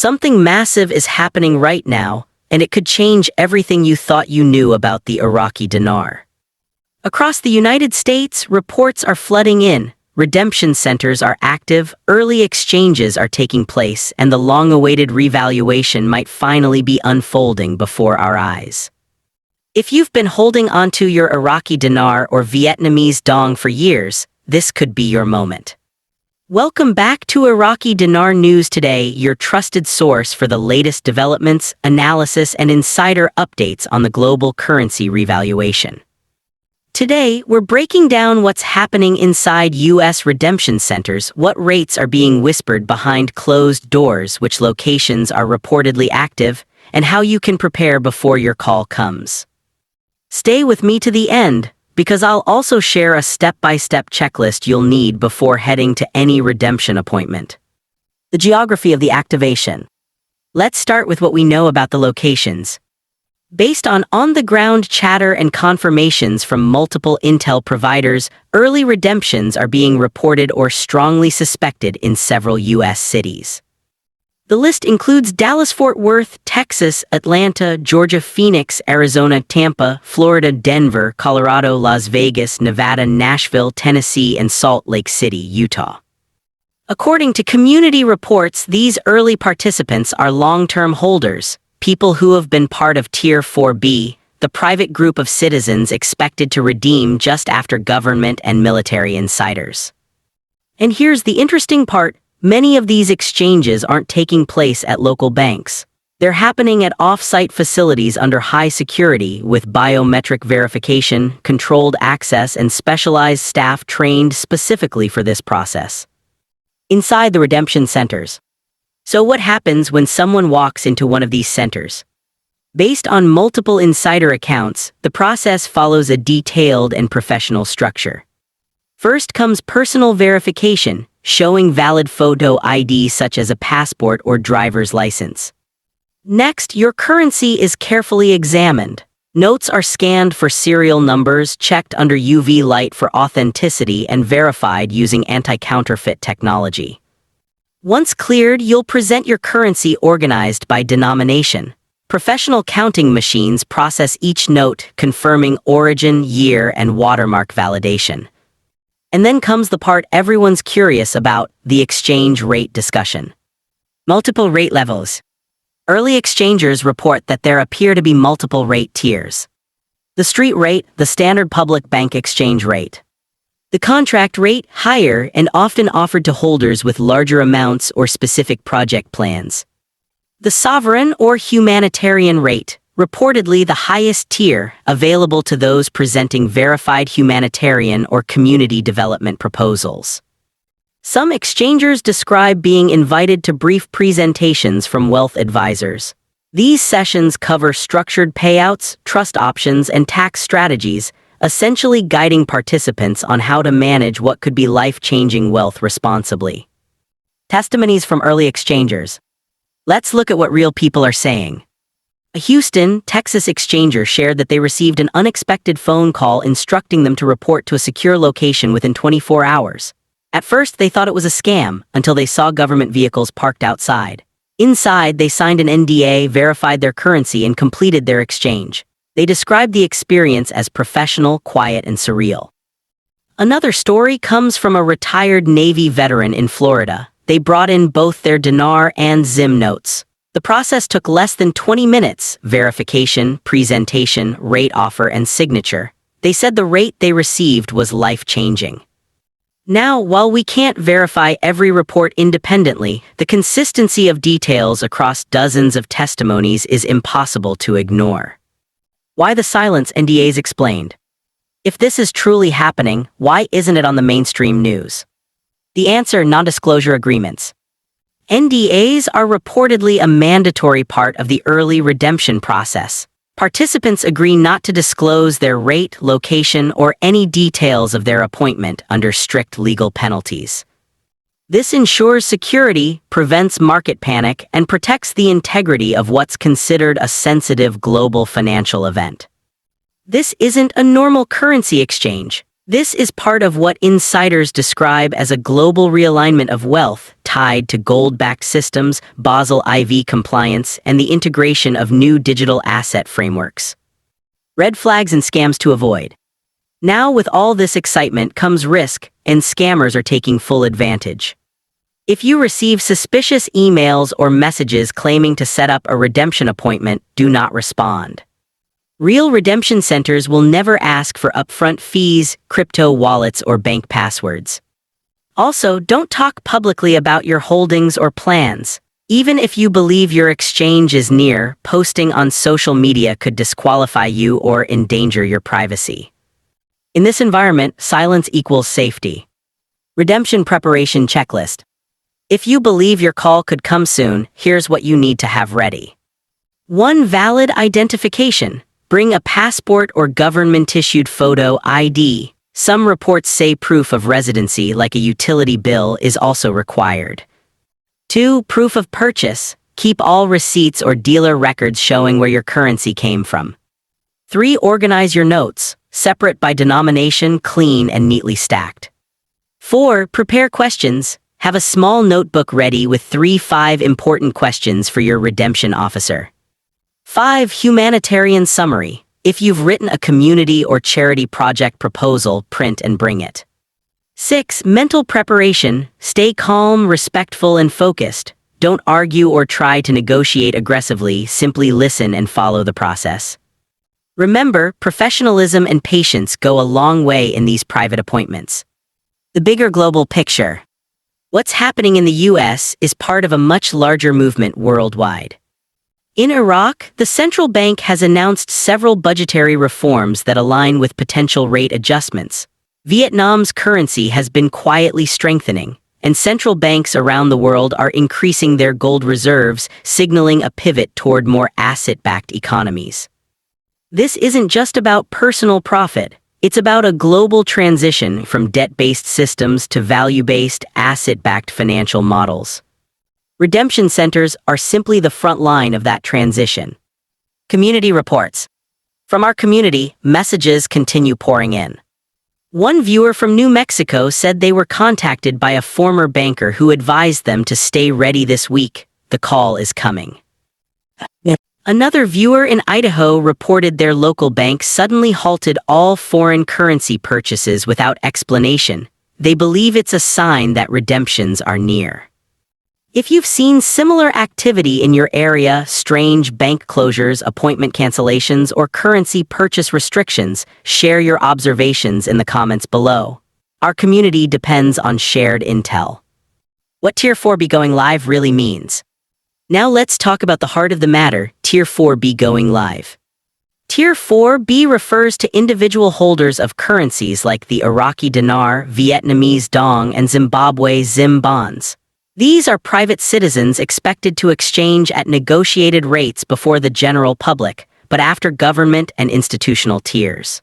Something massive is happening right now, and it could change everything you thought you knew about the Iraqi dinar. Across the United States, reports are flooding in, redemption centers are active, early exchanges are taking place, and the long-awaited revaluation might finally be unfolding before our eyes. If you've been holding onto your Iraqi dinar or Vietnamese dong for years, this could be your moment. Welcome back to Iraqi Dinar News Today, your trusted source for the latest developments, analysis, and insider updates on the global currency revaluation. Today, we're breaking down what's happening inside U.S. redemption centers, what rates are being whispered behind closed doors, which locations are reportedly active, and how you can prepare before your call comes. Stay with me to the end, because I'll also share a step-by-step checklist you'll need before heading to any redemption appointment. The geography of the activation. Let's start with what we know about the locations. Based on-the-ground chatter and confirmations from multiple intel providers, early redemptions are being reported or strongly suspected in several U.S. cities. The list includes Dallas-Fort Worth, Texas, Atlanta, Georgia, Phoenix, Arizona, Tampa, Florida, Denver, Colorado, Las Vegas, Nevada, Nashville, Tennessee, and Salt Lake City, Utah. According to community reports, these early participants are long-term holders, people who have been part of Tier 4B, the private group of citizens expected to redeem just after government and military insiders. And here's the interesting part. Many of these exchanges aren't taking place at local banks. They're happening at off-site facilities under high security with biometric verification, controlled access, and specialized staff trained specifically for this process. Inside the redemption centers. So what happens when someone walks into one of these centers? Based on multiple insider accounts, the process follows a detailed and professional structure. First comes personal verification, showing valid photo ID such as a passport or driver's license. Next, your currency is carefully examined. Notes are scanned for serial numbers, checked under UV light for authenticity, and verified using anti-counterfeit technology. Once cleared, you'll present your currency organized by denomination. Professional counting machines process each note, confirming origin, year, and watermark validation. And then comes the part everyone's curious about, the exchange rate discussion. Multiple rate levels. Early exchangers report that there appear to be multiple rate tiers. The street rate, the standard public bank exchange rate. The contract rate, higher and often offered to holders with larger amounts or specific project plans. The sovereign or humanitarian rate, reportedly the highest tier, available to those presenting verified humanitarian or community development proposals. Some exchangers describe being invited to brief presentations from wealth advisors. These sessions cover structured payouts, trust options, and tax strategies, essentially guiding participants on how to manage what could be life-changing wealth responsibly. Testimonies from early exchangers. Let's look at what real people are saying. A Houston, Texas exchanger shared that they received an unexpected phone call instructing them to report to a secure location within 24 hours. At first, they thought it was a scam until they saw government vehicles parked outside. Inside, they signed an NDA, verified their currency, and completed their exchange. They described the experience as professional, quiet, and surreal. Another story comes from a retired Navy veteran in Florida. They brought in both their dinar and ZIM notes. The process took less than 20 minutes: verification, presentation, rate offer, and signature. They said the rate they received was life-changing. Now, while we can't verify every report independently, the consistency of details across dozens of testimonies is impossible to ignore. Why the silence? NDAs explained. If this is truly happening, why isn't it on the mainstream news? The answer: non-disclosure agreements. NDAs are reportedly a mandatory part of the early redemption process. Participants agree not to disclose their rate, location, or any details of their appointment under strict legal penalties. This ensures security, prevents market panic, and protects the integrity of what's considered a sensitive global financial event. This isn't a normal currency exchange. This is part of what insiders describe as a global realignment of wealth tied to gold-backed systems, Basel IV compliance, and the integration of new digital asset frameworks. Red flags and scams to avoid. Now, with all this excitement comes risk, and scammers are taking full advantage. If you receive suspicious emails or messages claiming to set up a redemption appointment, do not respond. Real redemption centers will never ask for upfront fees, crypto wallets, or bank passwords. Also, don't talk publicly about your holdings or plans. Even if you believe your exchange is near, posting on social media could disqualify you or endanger your privacy. In this environment, silence equals safety. Redemption preparation checklist. If you believe your call could come soon, here's what you need to have ready. 1. Valid identification. Bring a passport or government-issued photo ID. Some reports say proof of residency, like a utility bill, is also required. 2. Proof of purchase. Keep all receipts or dealer records showing where your currency came from. 3. Organize your notes, separate by denomination, clean and neatly stacked. 4. Prepare questions. Have a small notebook ready with 3-5 important questions for your redemption officer. 5. Humanitarian summary. If you've written a community or charity project proposal, print and bring it. 6. Mental preparation. Stay calm, respectful, and focused. Don't argue or try to negotiate aggressively, simply listen and follow the process. Remember, professionalism and patience go a long way in these private appointments. The bigger global picture. What's happening in the U.S. is part of a much larger movement worldwide. In Iraq, the central bank has announced several budgetary reforms that align with potential rate adjustments. Vietnam's currency has been quietly strengthening, and central banks around the world are increasing their gold reserves, signaling a pivot toward more asset-backed economies. This isn't just about personal profit. It's about a global transition from debt-based systems to value-based, asset-backed financial models. Redemption centers are simply the front line of that transition. Community reports. From our community, messages continue pouring in. One viewer from New Mexico said they were contacted by a former banker who advised them to stay ready this week. The call is coming. Another viewer in Idaho reported their local bank suddenly halted all foreign currency purchases without explanation. They believe it's a sign that redemptions are near. If you've seen similar activity in your area, strange bank closures, appointment cancellations, or currency purchase restrictions, share your observations in the comments below. Our community depends on shared intel. What Tier 4B going live really means. Now let's talk about the heart of the matter, Tier 4B going live. Tier 4B refers to individual holders of currencies like the Iraqi dinar, Vietnamese dong, and Zimbabwe zim bonds. These are private citizens expected to exchange at negotiated rates before the general public, but after government and institutional tiers.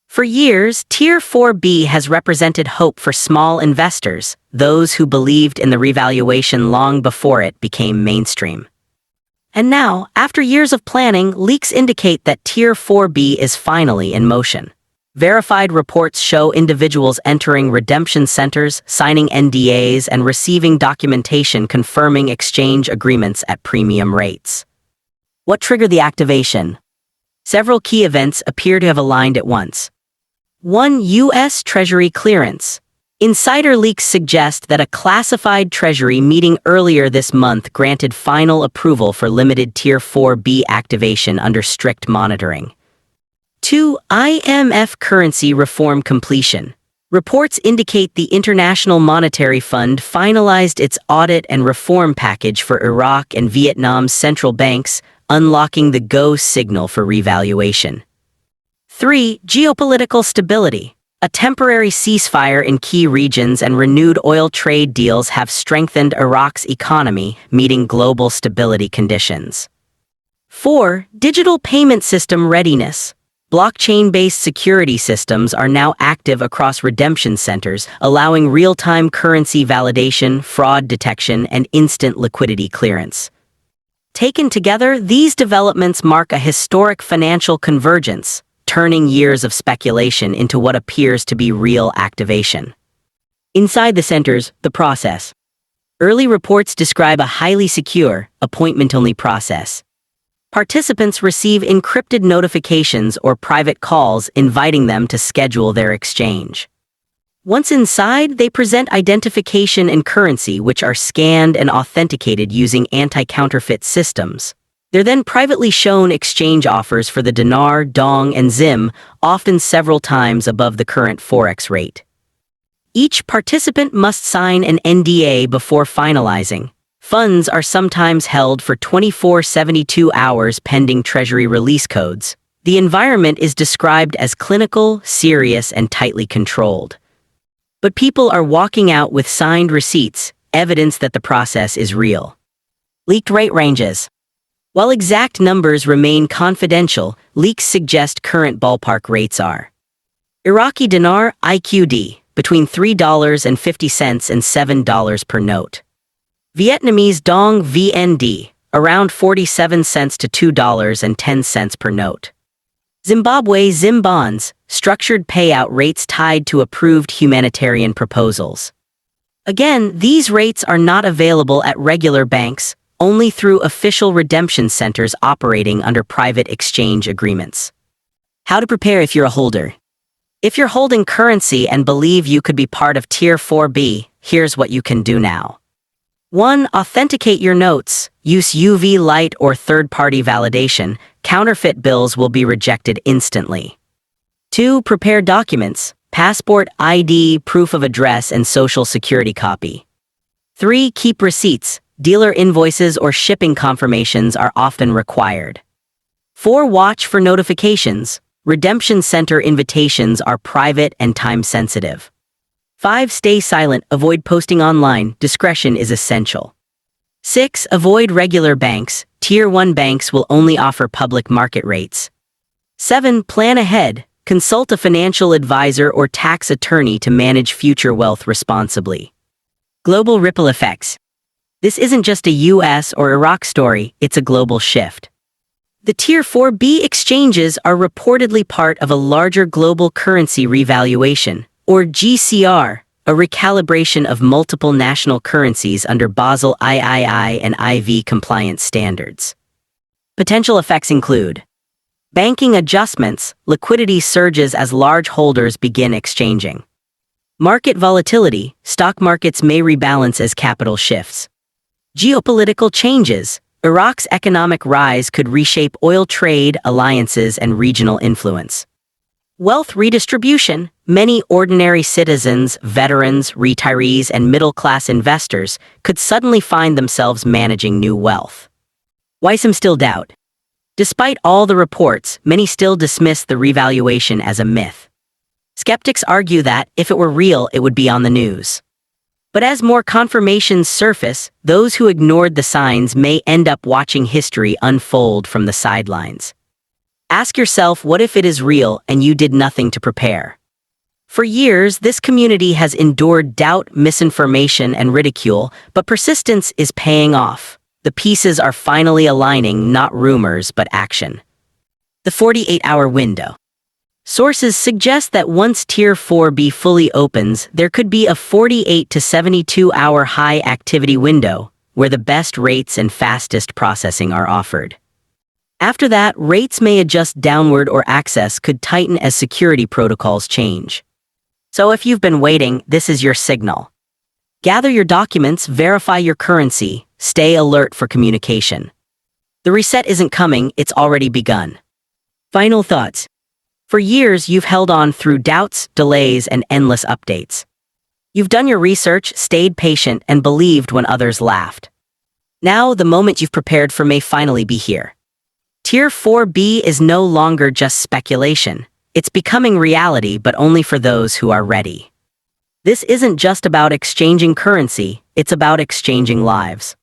For years, Tier 4B has represented hope for small investors, those who believed in the revaluation long before it became mainstream. And now, after years of planning, leaks indicate that Tier 4B is finally in motion. Verified reports show individuals entering redemption centers, signing NDAs, and receiving documentation confirming exchange agreements at premium rates. What triggered the activation? Several key events appear to have aligned at once. 1. U.S. Treasury clearance. Insider leaks suggest that a classified Treasury meeting earlier this month granted final approval for limited Tier 4B activation under strict monitoring. 2. IMF currency reform completion. Reports indicate the International Monetary Fund finalized its audit and reform package for Iraq and Vietnam's central banks, unlocking the go signal for revaluation. 3. Geopolitical stability. A temporary ceasefire in key regions and renewed oil trade deals have strengthened Iraq's economy, meeting global stability conditions. 4. Digital payment system readiness. Blockchain-based security systems are now active across redemption centers, allowing real-time currency validation, fraud detection, and instant liquidity clearance. Taken together, these developments mark a historic financial convergence. turning years of speculation into what appears to be real activation. Inside the centers, the process. Early reports describe a highly secure, appointment-only process. Participants receive encrypted notifications or private calls inviting them to schedule their exchange. Once inside, they present identification and currency, which are scanned and authenticated using anti-counterfeit systems. They're then privately shown exchange offers for the dinar, dong, and zim, often several times above the current forex rate. Each participant must sign an NDA before finalizing. Funds are sometimes held for 24-72 hours pending Treasury release codes. The environment is described as clinical, serious, and tightly controlled. But people are walking out with signed receipts, evidence that the process is real. Leaked rate ranges. While exact numbers remain confidential, leaks suggest current ballpark rates are: Iraqi dinar, IQD, between $3.50 and $7 per note. Vietnamese dong, VND, around 47 cents to $2.10 per note. Zimbabwe Zim bonds, structured payout rates tied to approved humanitarian proposals. Again, these rates are not available at regular banks, only through official redemption centers operating under private exchange agreements. How to prepare if you're a holder. If you're holding currency and believe you could be part of Tier 4B, here's what you can do now. 1. Authenticate your notes. Use UV light or third-party validation. Counterfeit bills will be rejected instantly. 2. Prepare documents. Passport, ID, proof of address, and social security copy. 3. Keep receipts. Dealer invoices or shipping confirmations are often required. 4. Watch for notifications. Redemption center invitations are private and time-sensitive. 5. Stay silent. Avoid posting online. Discretion is essential. 6. Avoid regular banks. Tier 1 banks will only offer public market rates. 7. Plan ahead. Consult a financial advisor or tax attorney to manage future wealth responsibly. Global ripple effects. This isn't just a US or Iraq story, it's a global shift. The Tier 4B exchanges are reportedly part of a larger global currency revaluation, or GCR, a recalibration of multiple national currencies under Basel III and IV compliance standards. Potential effects include banking adjustments, liquidity surges as large holders begin exchanging. Market volatility, stock markets may rebalance as capital shifts. Geopolitical changes, Iraq's economic rise could reshape oil trade, alliances, and regional influence. Wealth redistribution, many ordinary citizens, veterans, retirees, and middle-class investors could suddenly find themselves managing new wealth. Why some still doubt? Despite all the reports, many still dismiss the revaluation as a myth. Skeptics argue that, if it were real, it would be on the news. But as more confirmations surface, those who ignored the signs may end up watching history unfold from the sidelines. Ask yourself, what if it is real and you did nothing to prepare? For years, this community has endured doubt, misinformation, and ridicule, but persistence is paying off. The pieces are finally aligning, not rumors, but action. The 48-hour window. Sources suggest that once Tier 4B fully opens, there could be a 48 to 72-hour high activity window, where the best rates and fastest processing are offered. After that, rates may adjust downward or access could tighten as security protocols change. So if you've been waiting, this is your signal. Gather your documents, verify your currency, stay alert for communication. The reset isn't coming, it's already begun. Final thoughts. For years, you've held on through doubts, delays, and endless updates. You've done your research, stayed patient, and believed when others laughed. Now, the moment you've prepared for may finally be here. Tier 4B is no longer just speculation. It's becoming reality, but only for those who are ready. This isn't just about exchanging currency, it's about exchanging lives.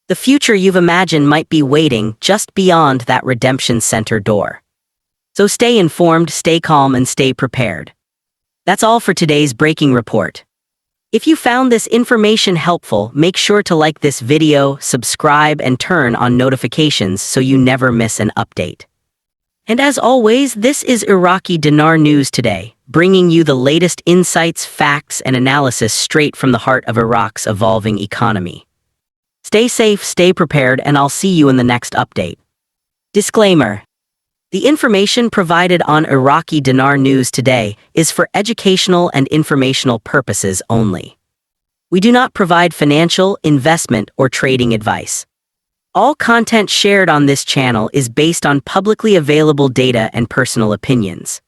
The future you've imagined might be waiting just beyond that redemption center door. So stay informed, stay calm, and stay prepared. That's all for today's breaking report. If you found this information helpful, make sure to like this video, subscribe, and turn on notifications so you never miss an update. And as always, this is Iraqi Dinar News Today, bringing you the latest insights, facts, and analysis straight from the heart of Iraq's evolving economy. Stay safe, stay prepared, and I'll see you in the next update. Disclaimer. The information provided on Iraqi Dinar News Today is for educational and informational purposes only. We do not provide financial, investment, or trading advice. All content shared on this channel is based on publicly available data and personal opinions.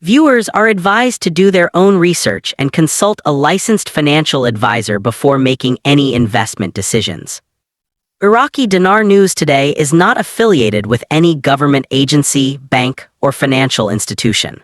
Viewers are advised to do their own research and consult a licensed financial advisor before making any investment decisions. Iraqi Dinar News Today is not affiliated with any government agency, bank, or financial institution.